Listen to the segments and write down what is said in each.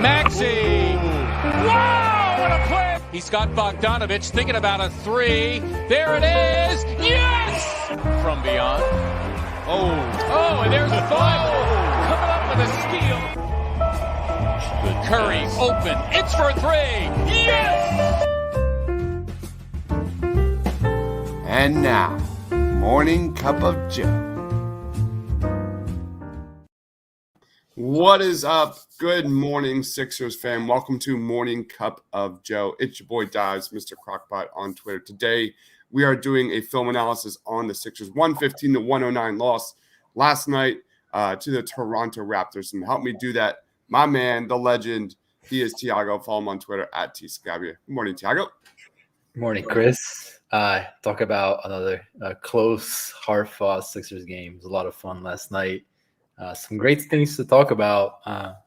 Maxey. Wow, what a play. He's got Bogdanovich thinking about a three. There it is. Yes! From beyond. Oh, and there's Boyle coming up with a steal. Curry open. It's for three. Yes! And now, Morning Cup of Joe. What is up? Good morning, Sixers fan. Welcome to Morning Cup of Joe. It's your boy Dives, Mr. Crockpot on Twitter. Today, we are doing a film analysis on the Sixers' 115-109 loss last night to the Toronto Raptors. And to help me do that, my man, the legend, he is Tiago. Follow him on Twitter at tscabia. Good morning, Tiago. Good morning, Chris. Talk about another close, hard-fought Sixers game. It was a lot of fun last night. Some great things to talk about.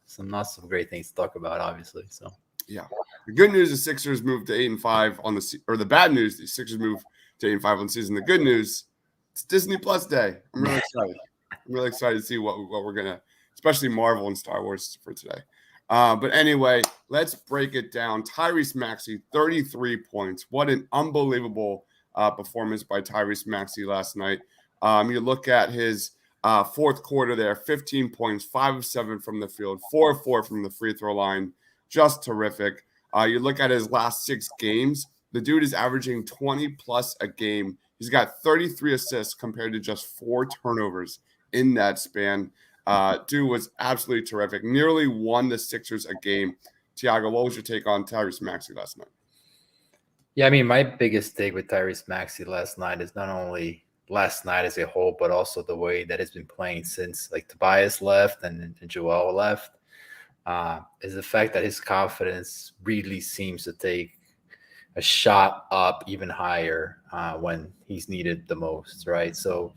Some not so great things to talk about, obviously. So, yeah. The good news is Sixers moved to 8-5 on the bad news, the Sixers moved to 8-5 on the season. The good news, it's Disney Plus Day. I'm really excited. I'm really excited to see what we're gonna, especially Marvel and Star Wars for today. But anyway, let's break it down. Tyrese Maxey, 33 points. What an unbelievable performance by Tyrese Maxey last night. You look at his fourth quarter there, 15 points, 5 of 7 from the field, 4 of 4 from the free throw line. Just terrific. You look at his last 6 games, the dude is averaging 20 plus a game. He's got 33 assists compared to just 4 turnovers in that span. Dude was absolutely terrific. Nearly won the Sixers a game. Tiago, what was your take on Tyrese Maxey last night? Yeah, I mean, my biggest take with Tyrese Maxey last night is not only last night as a whole, but also the way that it's been playing since like Tobias left and Joel left, is the fact that his confidence really seems to take a shot up even higher when he's needed the most, right? So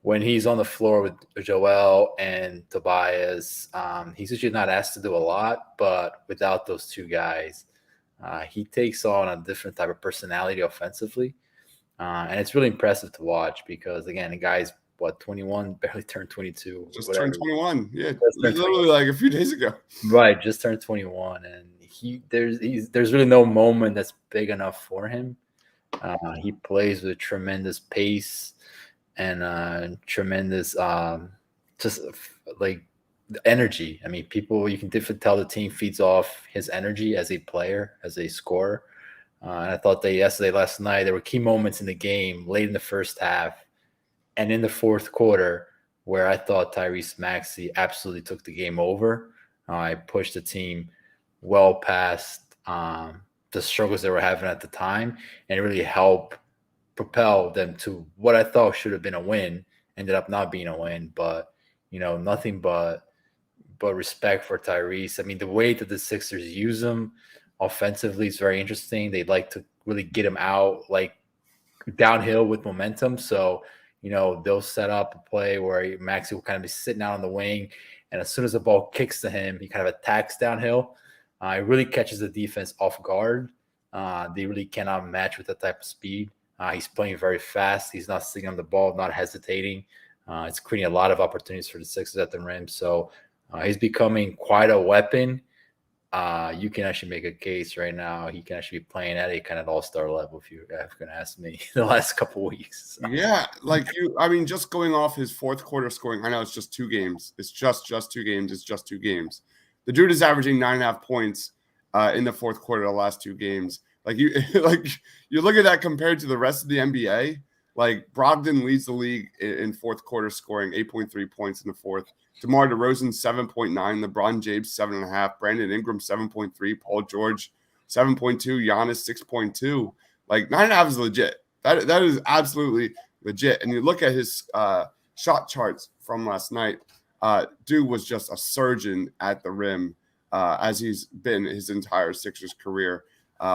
when he's on the floor with Joel and Tobias, he's usually not asked to do a lot, but without those two guys, he takes on a different type of personality offensively. And it's really impressive to watch because, again, the guy's, 21, barely turned 22. Just turned 21. Yeah, literally like a few days ago. Right, just turned 21. And there's really no moment that's big enough for him. He plays with tremendous pace and tremendous just like energy. I mean, you can definitely tell the team feeds off his energy as a player, as a scorer. And I thought that last night, there were key moments in the game late in the first half and in the fourth quarter where I thought Tyrese Maxey absolutely took the game over. I pushed the team well past the struggles they were having at the time, and it really helped propel them to what I thought should have been a win. Ended up not being a win, but nothing but respect for Tyrese. I mean, the way that the Sixers use him offensively is very interesting. They'd like to really get him out like downhill with momentum. So, they'll set up a play where Maxey will kind of be sitting out on the wing, and as soon as the ball kicks to him, he kind of attacks downhill. It really catches the defense off guard. They really cannot match with that type of speed. He's playing very fast. He's not sitting on the ball, not hesitating. It's creating a lot of opportunities for the Sixers at the rim. So he's becoming quite a weapon. You can actually make a case right now. He can actually be playing at a kind of all-star level if you're going to ask me the last couple of weeks. So. Yeah, just going off his fourth quarter scoring, I know it's just 2 games. It's just 2 games. It's just 2 games. The dude is averaging 9.5 points in the fourth quarter of the last 2 games. You look at that compared to the rest of the NBA. Like Brogdon leads the league in fourth quarter scoring 8.3 points in the fourth. DeMar DeRozan 7.9, LeBron James 7.5, Brandon Ingram 7.3, Paul George 7.2, Giannis 6.2. Like 9.5 is legit. That is absolutely legit. And you look at his shot charts from last night. Dude was just a surgeon at the rim as he's been his entire Sixers career.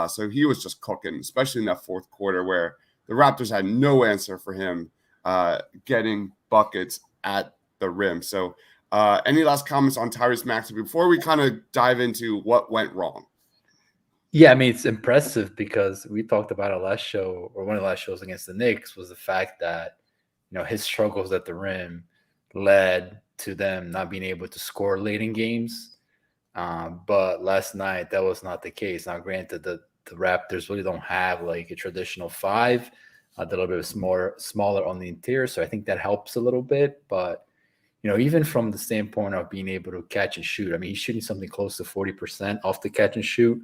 So he was just cooking, especially in that fourth quarter where the Raptors had no answer for him getting buckets at the rim. So any last comments on Tyrese Maxey before we kind of dive into what went wrong? Yeah, I mean, it's impressive because we talked about our last show, or one of the last shows against the Knicks, was the fact that, his struggles at the rim led to them not being able to score late in games. But last night, that was not the case. Now, granted, the Raptors really don't have like a traditional five. They're a little bit smaller on the interior, so I think that helps a little bit. But even from the standpoint of being able to catch and shoot, I mean, he's shooting something close to 40% off the catch and shoot.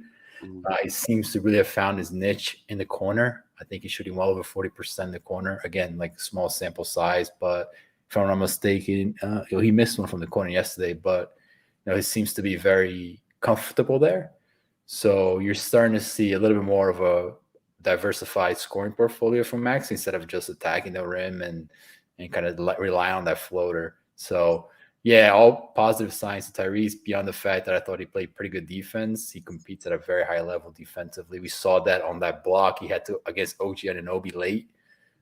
He seems to really have found his niche in the corner. I think he's shooting well over 40% in the corner. Again, like small sample size, but if I'm not mistaken, he missed one from the corner yesterday, but he seems to be very comfortable there. So you're starting to see a little bit more of a diversified scoring portfolio from Max instead of just attacking the rim and kind of rely on that floater. So yeah, all positive signs to Tyrese beyond the fact that I thought he played pretty good defense. He competes at a very high level defensively. We saw that on that block he had to against OG Anunoby late.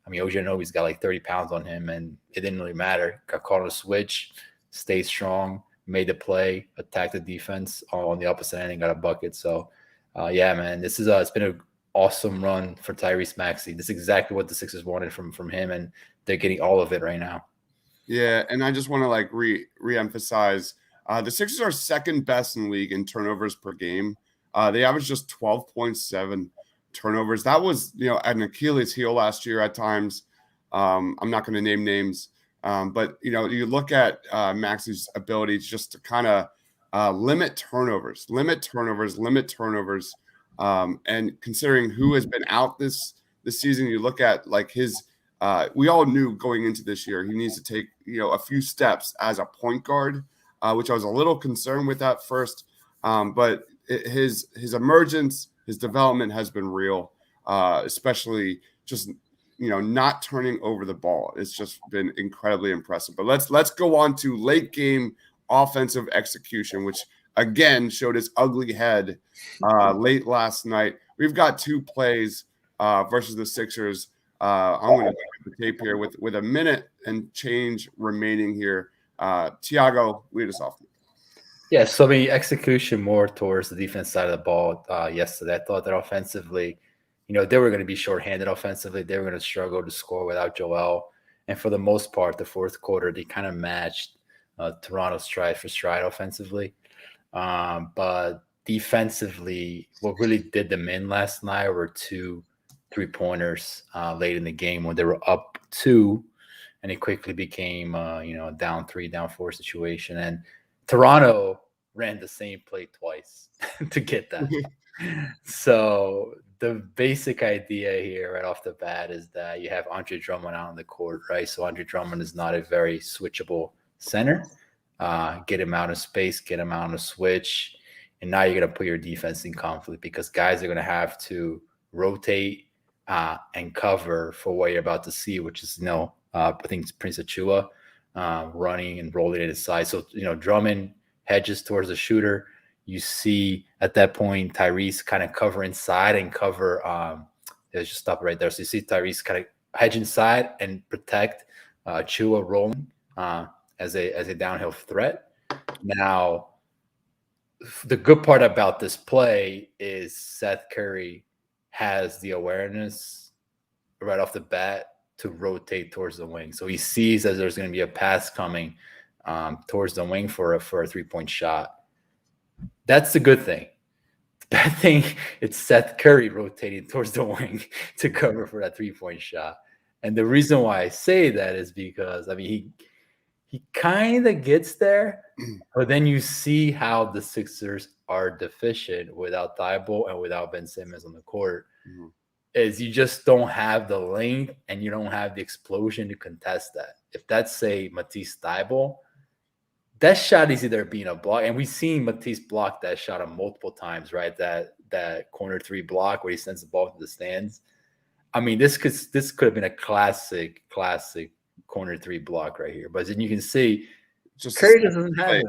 I mean, OG Anunoby's got like 30 pounds on him, and it didn't really matter. Got caught on a switch, stayed strong, made the play, attacked the defense on the opposite end, and got a bucket. So, yeah, man, this is it's been an awesome run for Tyrese Maxey. This is exactly what the Sixers wanted from him, and they're getting all of it right now. Yeah, and I just want to like re-emphasize the Sixers are second best in the league in turnovers per game. They average just 12.7 turnovers. That was an Achilles heel last year at times. I'm not going to name names, but you look at Maxey's ability just to kind of limit turnovers, and considering who has been out this season, you look at like his. We all knew going into this year he needs to take a few steps as a point guard, which I was a little concerned with at first. But his emergence, his development has been real, especially just not turning over the ball. It's just been incredibly impressive. But let's go on to late game offensive execution, which again showed its ugly head late last night. We've got two plays versus the Sixers. I'm going to the tape here with a minute and change remaining here. Tiago, lead us off. Yeah, so execution more towards the defense side of the ball yesterday. I thought that offensively, they were going to be shorthanded offensively. They were going to struggle to score without Joel. And for the most part, the fourth quarter, they kind of matched Toronto stride for stride offensively. But defensively, what really did them in last night were two 3-pointers late in the game when they were up 2, and it quickly became a down 3, down 4 situation. And Toronto ran the same play twice to get that. So the basic idea here right off the bat is that you have Andre Drummond out on the court, right? So Andre Drummond is not a very switchable center. Get him out of space, get him out on a switch, and now you're going to put your defense in conflict because guys are going to have to rotate and cover for what you're about to see, which is, I think it's Prince Achua running and rolling it aside. So, Drummond hedges towards the shooter. You see at that point, Tyrese kind of cover inside and cover. Let's just stop right there. So you see Tyrese kind of hedge inside and protect Achua rolling as a downhill threat. Now, the good part about this play is Seth Curry has the awareness right off the bat to rotate towards the wing. So he sees that there's going to be a pass coming towards the wing for a 3-point shot. That's the good thing. The bad thing, it's Seth Curry rotating towards the wing to cover for that 3-point shot. And the reason why I say that is because, he kind of gets there, but then you see how the Sixers are deficient without Thibault and without Ben Simmons on the court. Is you just don't have the length and you don't have the explosion to contest that. If that's, say, Matisse Thibault, that shot is either being a block, and we've seen Matisse block that shot on multiple times, right? That corner 3 block where he sends the ball to the stands. This could have been a classic corner 3 block right here. But then you can see just Curry doesn't have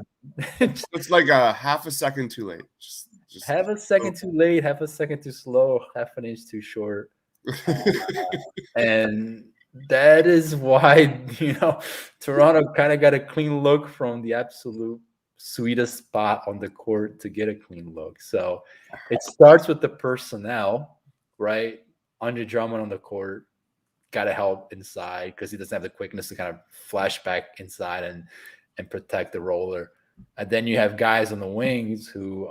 it. It's like a half a second too late. Just half a second too late, half a second too slow, half an inch too short. And that is why, Toronto kind of got a clean look from the absolute sweetest spot on the court to get a clean look. So it starts with the personnel, right? Andre Drummond on the court, got to help inside because he doesn't have the quickness to kind of flash back inside and protect the roller. And then you have guys on the wings who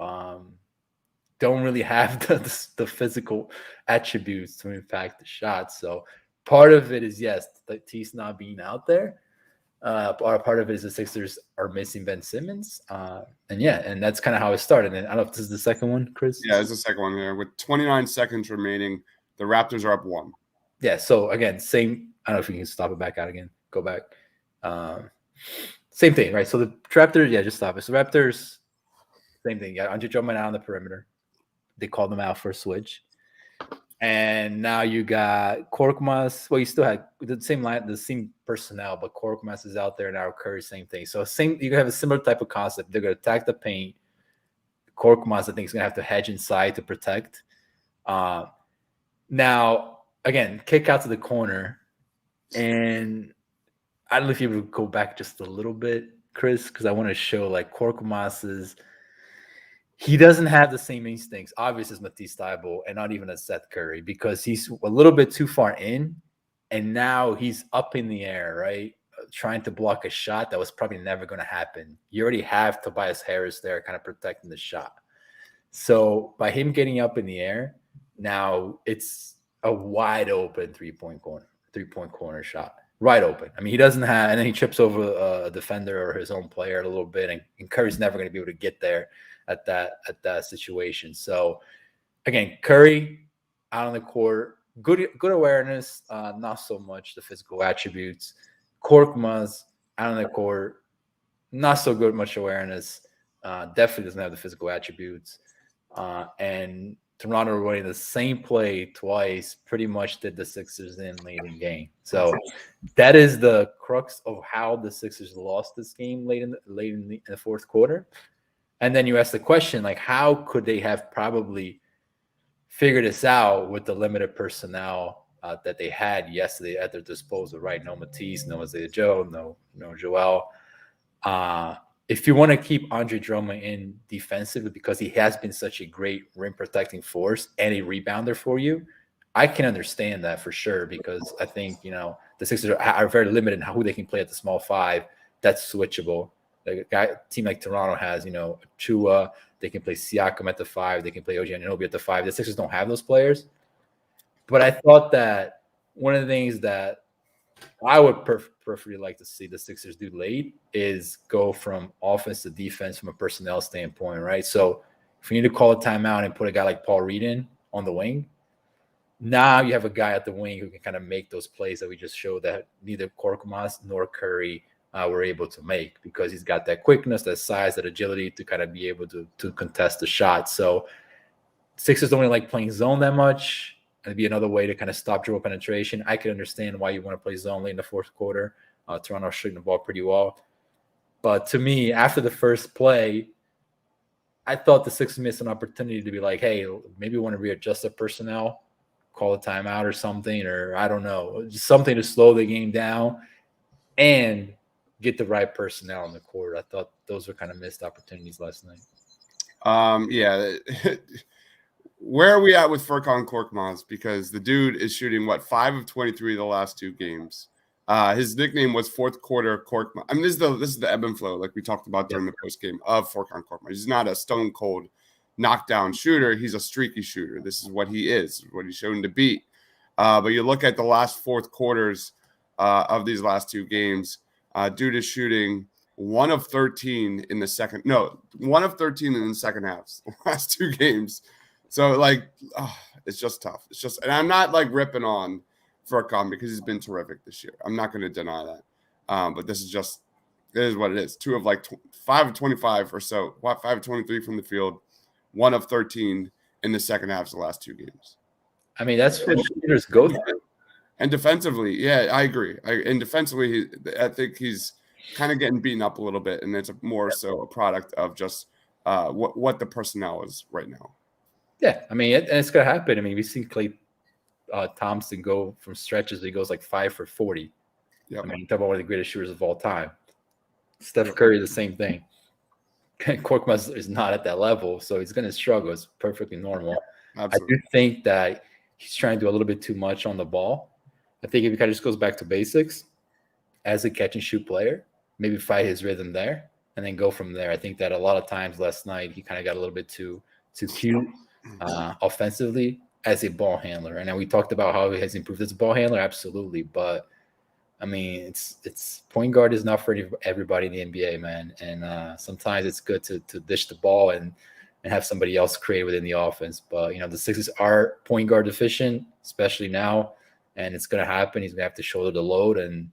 don't really have the physical attributes to impact the shot. So part of it is, yes, Tatis not being out there. Part of it is the Sixers are missing Ben Simmons. And that's kind of how it started. And I don't know if this is the second one, Chris. Yeah, it's the second one here. With 29 seconds remaining, the Raptors are up 1. Yeah, so again, same. I don't know if you can stop it back out again. Go back. Same thing, right? So the Raptors, just stop it. So Raptors, same thing. You got Andre Drummond out on the perimeter. They called them out for a switch. And now you got Korkmaz. Well, you still had the same line, the same personnel, but Korkmaz is out there now. Curry, same thing. So you have a similar type of concept. They're going to attack the paint. Korkmaz, I think, is going to have to hedge inside to protect. Now, again, kick out to the corner. And I don't know if you would go back just a little bit, Chris, because I want to show like Korkmaz's. He doesn't have the same instincts, obviously, as Matisse Thybulle, and not even as Seth Curry, because he's a little bit too far in, and now he's up in the air, right, trying to block a shot that was probably never going to happen. You already have Tobias Harris there kind of protecting the shot. So by him getting up in the air, now it's a wide open three-point corner shot. Right open. I mean, he doesn't have, and then he trips over a defender or his own player a little bit, and Curry's never going to be able to get there at that situation. So again, Curry out on the court, good awareness, not so much the physical attributes. Korkmaz out on the court, not so good much awareness. Definitely doesn't have the physical attributes. And Toronto running the same play twice, pretty much did the Sixers in late in game. So that is the crux of how the Sixers lost this game late in the fourth quarter. And then you ask the question, like, how could they have probably figured this out with the limited personnel that they had yesterday at their disposal, right? No Matisse, no Isaiah Joe, no Joel. If you want to keep Andre Drummond in defensively because he has been such a great rim protecting force and a rebounder for you, I can understand that for sure, because I think, the Sixers are very limited in who they can play at the small five. That's switchable. A team like Toronto has, Chua. They can play Siakam at the 5. They can play OG Anunoby at the 5. The Sixers don't have those players. But I thought that one of the things that I would preferably like to see the Sixers do late is go from offense to defense from a personnel standpoint, right? So if you need to call a timeout and put a guy like Paul Reed in on the wing, now you have a guy at the wing who can kind of make those plays that we just showed that neither Korkmaz nor Curry were able to make, because he's got that quickness, that size, that agility to kind of be able to contest the shot. So Sixers don't really like playing zone that much. It'd be another way to kind of stop dribble penetration. I can understand why you want to play zone late in the fourth quarter. Toronto shooting the ball pretty well. But to me, after the first play, I thought the Sixers missed an opportunity to be like, hey, maybe we want to readjust the personnel, call a timeout or something, or I don't know, just something to slow the game down and get the right personnel on the court. I thought those were kind of missed opportunities last night. Yeah. Where are we at with Furkan Korkmaz? Because the dude is shooting 5 of 23 the last 2 games. His nickname was fourth quarter Korkmaz. I mean, this is the ebb and flow, like we talked about during the post game of Furkan Korkmaz. He's not a stone cold knockdown shooter. He's a streaky shooter. This is what he is, what he's shown to be. But you look at the last fourth quarters of these last 2 games. Dude is shooting 1 of 13 in the second. No, 1 of 13 in the second halves. The last 2 games. So it's just tough. And I'm not like ripping on Furkan because he's been terrific this year. I'm not going to deny that. But it is what it is. 5 of 25 or so. 5 of 23 from the field. 1 of 13 in the second half of the last 2 games. I mean, that's what shooters go through. And defensively, yeah, I agree. And defensively, I think he's kind of getting beaten up a little bit, and it's more so a product of just what the personnel is right now. Yeah, I mean, it's going to happen. I mean, we've seen Klay Thompson go from stretches. He goes like 5 for 40. Yep. I mean, talk about one of the greatest shooters of all time. Steph Curry, the same thing. Korkmaz is not at that level, so he's going to struggle. It's perfectly normal. Absolutely. I do think that he's trying to do a little bit too much on the ball. I think if he kind of just goes back to basics as a catch and shoot player, maybe find his rhythm there. and then go from there. I think that a lot of times last night he kind of got a little bit too cute offensively as a ball handler. And then we talked about how he has improved as a ball handler, absolutely. But I mean, it's point guard is not for everybody in the NBA, man. And sometimes it's good to dish the ball and have somebody else create within the offense. But the Sixers are point guard deficient, especially now, and it's going to happen. He's going to have to shoulder the load, and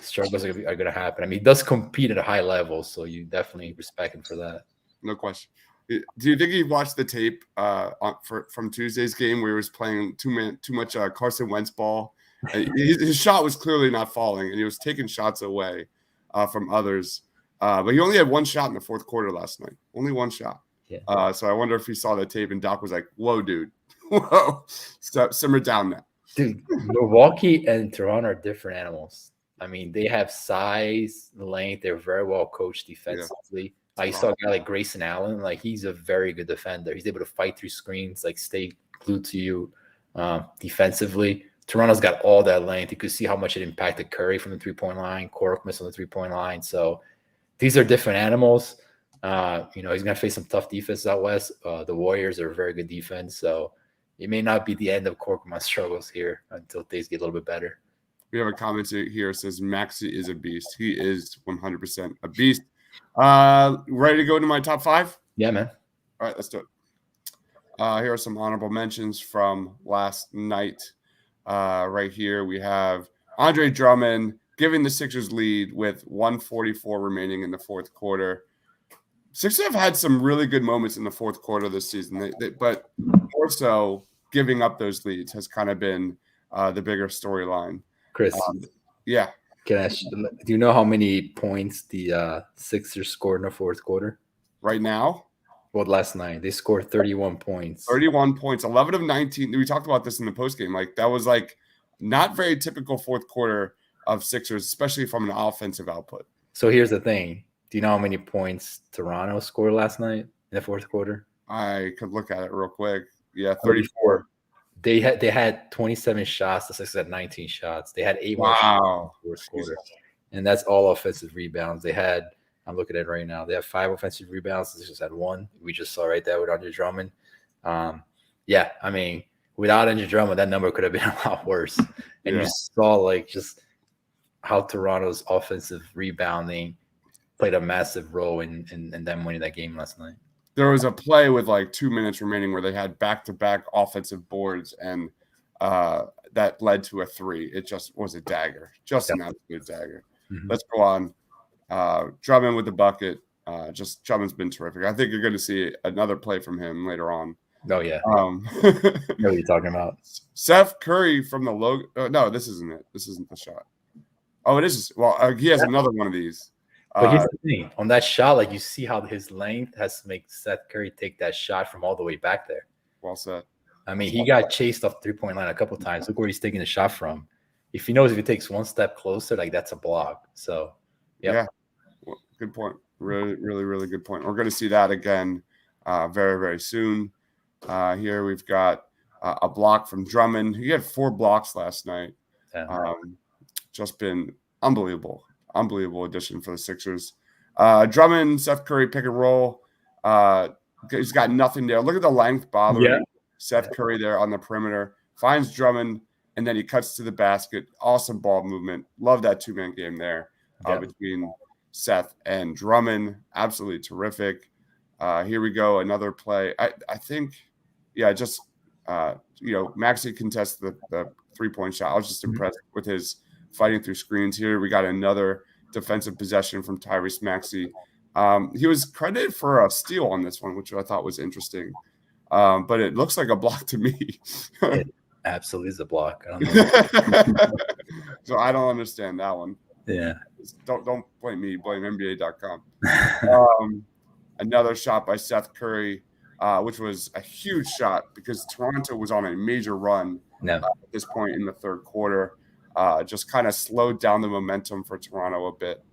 struggles are going to happen. I mean, he does compete at a high level, so you definitely respect him for that. No question. Do you think he watched the tape from Tuesday's game where he was playing too much Carson Wentz ball? His shot was clearly not falling, and he was taking shots away from others. But he only had one shot in the fourth quarter last night. Only one shot. Yeah. So I wonder if he saw the tape and Doc was like, "Whoa, dude, whoa, simmer down now." Dude, Milwaukee and Toronto are different animals. I mean, they have size, length. They're very well coached defensively. I saw a guy like Grayson Allen. Like, he's a very good defender. He's able to fight through screens, like stay glued to you defensively. Toronto's got all that length. You could see how much it impacted Curry from the three-point line, Korkmaz on the three-point line. So these are different animals. He's going to face some tough defense out west. The Warriors are a very good defense. So it may not be the end of Korkmaz's struggles here until things get a little bit better. We have a comment here that says Maxey is a beast. He is 100% a beast. Ready to go to my top 5? Yeah, man. All right, let's do it. Here are some honorable mentions from last night. Right here, we have Andre Drummond giving the Sixers lead with 1:44 remaining in the fourth quarter. Sixers have had some really good moments in the fourth quarter this season, but more so giving up those leads has kind of been the bigger storyline. Chris, yeah. Do you know how many points the Sixers scored in the fourth quarter? Right now? Well, last night they scored 31 points. 31 points, 11 of 19. We talked about this in the postgame. Like, that was like not very typical fourth quarter of Sixers, especially from an offensive output. So here's the thing. Do you know how many points Toronto scored last night in the fourth quarter? I could look at it real quick. Yeah, 34. They had 27 shots. The Sixers had 19 shots. They had 8 more shots in the fourth quarter. And that's all offensive rebounds. They had, I'm looking at it right now, they have 5 offensive rebounds. The Sixers had 1. We just saw right there with Andre Drummond. Yeah, I mean, without Andre Drummond, that number could have been a lot worse. And you saw like just how Toronto's offensive rebounding played a massive role in them winning that game last night. There was a play with like 2 minutes remaining where they had back-to-back offensive boards, and that led to a 3. It just was a dagger, just an absolute dagger. Mm-hmm. Let's go on. Drummond with the bucket. Drummond's been terrific. I think you're going to see another play from him later on. Oh, yeah. I know what you're talking about. Seth Curry from the logo. No, this isn't it. This isn't the shot. Oh, it is. Well, he has another one of these. But here's the thing. On that shot, like, you see how his length has to make Seth Curry take that shot from all the way back there. Well said. I mean, he got chased off the three-point line a couple of times. Look where he's taking the shot from. If he knows if he takes one step closer, like, that's a block. So, yeah. Well, good point. Really, really, really good point. We're going to see that again very, very soon. Here we've got a block from Drummond. He had 4 blocks last night. Just been unbelievable addition for the Sixers. Drummond, Seth Curry pick and roll. He's got nothing there. Look at the length bothering Seth Curry there on the perimeter. Finds Drummond, and then he cuts to the basket. Awesome ball movement. Love that 2-man game there between Seth and Drummond. Absolutely terrific. Here we go. Another play. I think, Maxey contests the 3-point shot. I was just impressed with his fighting through screens here. We got another defensive possession from Tyrese Maxey. He was credited for a steal on this one, which I thought was interesting. But it looks like a block to me. It absolutely is a block. I don't know. So I don't understand that one. Yeah. Don't blame me. Blame NBA.com. Another shot by Seth Curry, which was a huge shot because Toronto was on a major run at this point in the third quarter. Just kind of slowed down the momentum for Toronto a bit.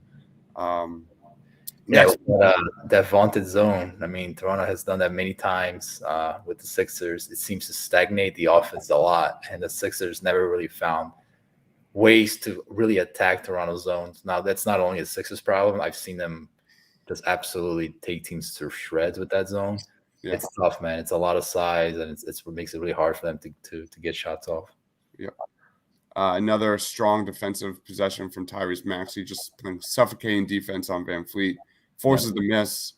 That vaunted zone. I mean, Toronto has done that many times with the Sixers. It seems to stagnate the offense a lot, and the Sixers never really found ways to really attack Toronto zones. Now, that's not only a Sixers problem. I've seen them just absolutely take teams to shreds with that zone. Yeah. It's tough, man. It's a lot of size, and it's what makes it really hard for them to get shots off. Yeah. Another strong defensive possession from Tyrese Maxey, just playing suffocating defense on Van Fleet, forces the miss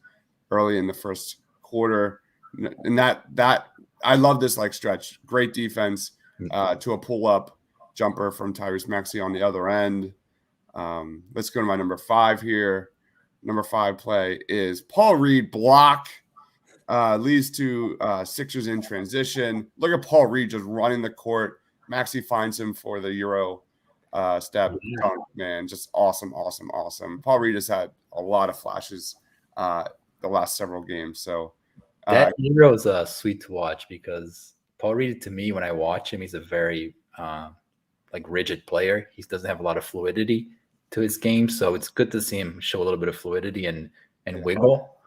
early in the first quarter, and that I love this like stretch. Great defense to a pull up jumper from Tyrese Maxey on the other end. Let's go to my number 5 here. Number 5 play is Paul Reed block. Leads to Sixers in transition. Look at Paul Reed just running the court. Maxey finds him for the Euro step dunk, man. Just awesome. Paul Reed has had a lot of flashes the last several games. So that Euro is sweet to watch because Paul Reed, to me, when I watch him, he's a very like rigid player. He doesn't have a lot of fluidity to his game. So it's good to see him show a little bit of fluidity and wiggle.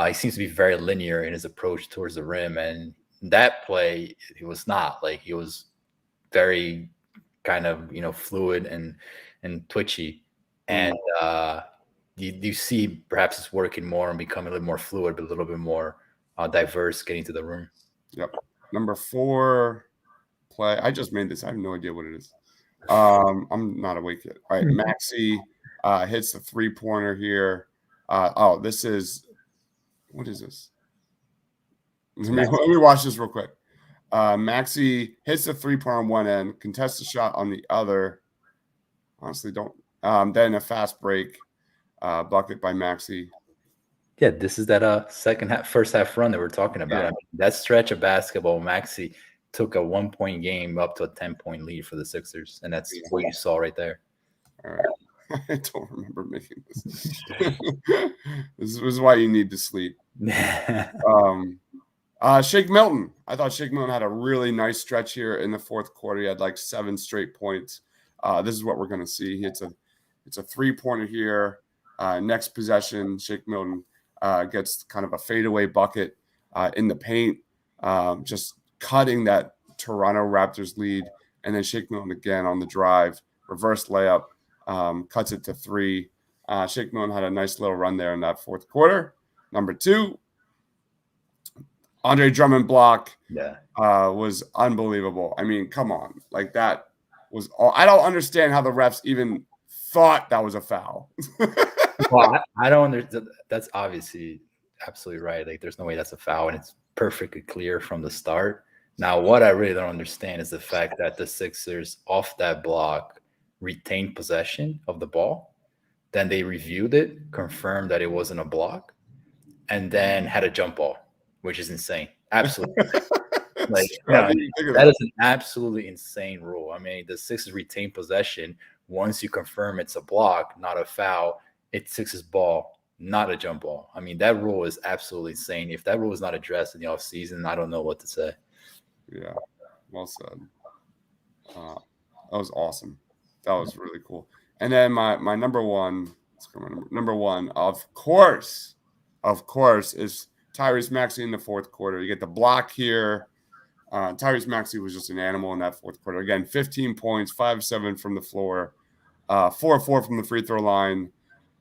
He seems to be very linear in his approach towards the rim. And that play, he was not. Like, he was very kind of, fluid and twitchy. And you see perhaps it's working more and becoming a little more fluid, but a little bit more diverse getting to the room. Yep. Number 4 play. I just made this. I have no idea what it is. I'm not awake yet. All right. Maxey hits the 3-pointer here. This is, what is this? Let me watch this real quick. Maxey hits the 3-pointer on one end, contests the shot on the other. Honestly, don't. Then a fast break bucket by Maxey. Yeah, this is that first half run that we're talking about. Yeah. I mean, that stretch of basketball, Maxey took a 1-point game up to a 10-point lead for the Sixers, and that's what you saw right there. All right. I don't remember making this. This is why you need to sleep. Shake Milton. I thought Shake Milton had a really nice stretch here in the fourth quarter. He had like 7 straight points. This is what we're going to see. It's a 3-pointer here. Next possession, Shake Milton gets kind of a fadeaway bucket in the paint, just cutting that Toronto Raptors lead. And then Shake Milton again on the drive, reverse layup, cuts it to 3. Shake Milton had a nice little run there in that fourth quarter. Number 2, Andre Drummond block was unbelievable. I mean, come on. Like, that was all. I don't understand how the refs even thought that was a foul. Well, I don't understand. That's obviously absolutely right. Like, there's no way that's a foul, and it's perfectly clear from the start. Now, what I really don't understand is the fact that the Sixers, off that block, retained possession of the ball. Then they reviewed it, confirmed that it wasn't a block, and then had a jump ball, which is insane. Absolutely. That is an absolutely insane rule. I mean, the Sixers retain possession. Once you confirm it's a block, not a foul, it's Sixers ball, not a jump ball. I mean, that rule is absolutely insane. If that rule is not addressed in the offseason, I don't know what to say. Yeah, well said. That was awesome. That was really cool. And then my number one, number one, of course, is Tyrese Maxey in the fourth quarter. You get the block here. Tyrese Maxey was just an animal in that fourth quarter. Again, 15 points, 5-7 from the floor, 4-4 from the free throw line,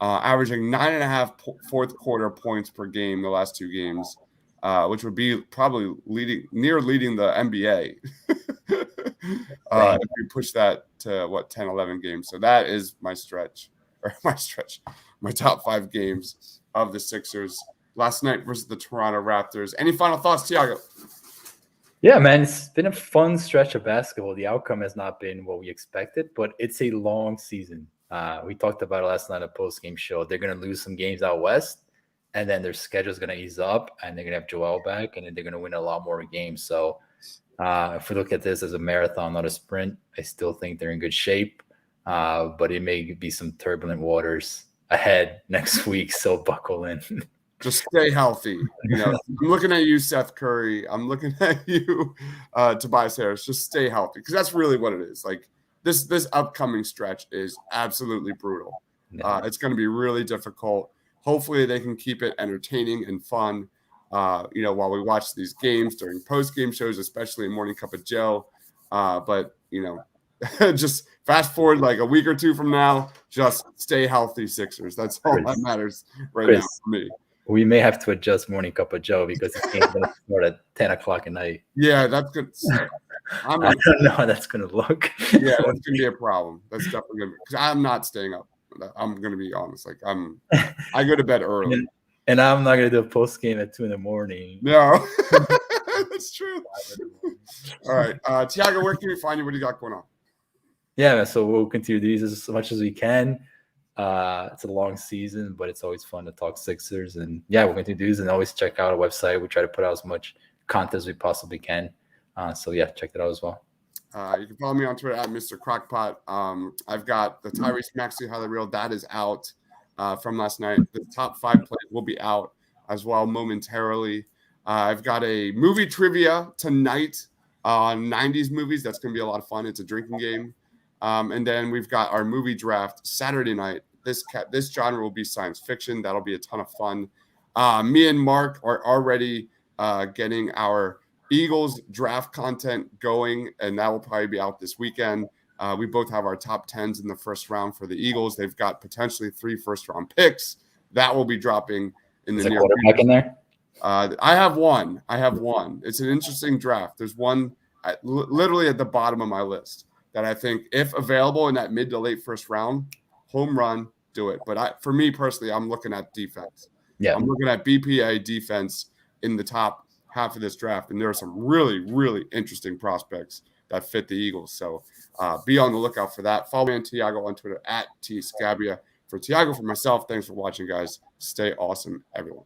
averaging 9.5 fourth quarter points per game the last 2 games, which would be probably leading the NBA if we push that to 10, 11 games. So that is my top 5 games of the Sixers last night versus the Toronto Raptors. Any final thoughts, Tiago? Yeah, man, it's been a fun stretch of basketball. The outcome has not been what we expected, but it's a long season. We talked about it last night at a post-game show. They're going to lose some games out west, and then their schedule is going to ease up, and they're going to have Joel back, and then they're going to win a lot more games. So if we look at this as a marathon, not a sprint, I still think they're in good shape, but it may be some turbulent waters ahead next week, so buckle in. Just stay healthy. I'm looking at you, Seth Curry. I'm looking at you, Tobias Harris. Just stay healthy, because that's really what it is. Like, this upcoming stretch is absolutely brutal. It's going to be really difficult. Hopefully, they can keep it entertaining and fun. While we watch these games during post-game shows, especially in Morning Cup of Joe. But just fast forward like a week or two from now, just stay healthy, Sixers. That's all that matters right now for me. We may have to adjust Morning Cup of Joe because the game's going to start at 10 o'clock at night. Yeah, that's good. I don't know how that's going to look. Yeah, that's going to be a problem. That's definitely going to be, because I'm not staying up. I'm going to be honest. Like I go to bed early. And I'm not going to do a post game at 2 in the morning. No, that's true. All right. Tiago, where can we find you? What do you got going on? Yeah, man, so we'll continue these as much as we can. It's a long season, but it's always fun to talk Sixers. And yeah, we're going to do these and always check out our website. We try to put out as much content as we possibly can. So yeah, check that out as well. You can follow me on Twitter at Mr. Crockpot. I've got the Tyrese Maxey highlight reel that is out from last night. The top 5 plays will be out as well momentarily. I've got a movie trivia tonight on 90s movies. That's going to be a lot of fun. It's a drinking game. And then we've got our movie draft Saturday night. This genre will be science fiction. That'll be a ton of fun. Me and Mark are already getting our Eagles draft content going, and that will probably be out this weekend. We both have our top 10s in the first round for the Eagles. They've got potentially 3 first-round picks. That will be dropping in the near future. In there? I have one. It's an interesting draft. There's one literally at the bottom of my list that I think, if available in that mid to late first round, home run, do it. But for me personally, I'm looking at defense. Yeah, I'm looking at BPA defense in the top half of this draft, and there are some really, really interesting prospects that fit the Eagles. So be on the lookout for that. Follow me on Tiago on Twitter at TScabia. For Tiago, for myself, thanks for watching, guys. Stay awesome, everyone.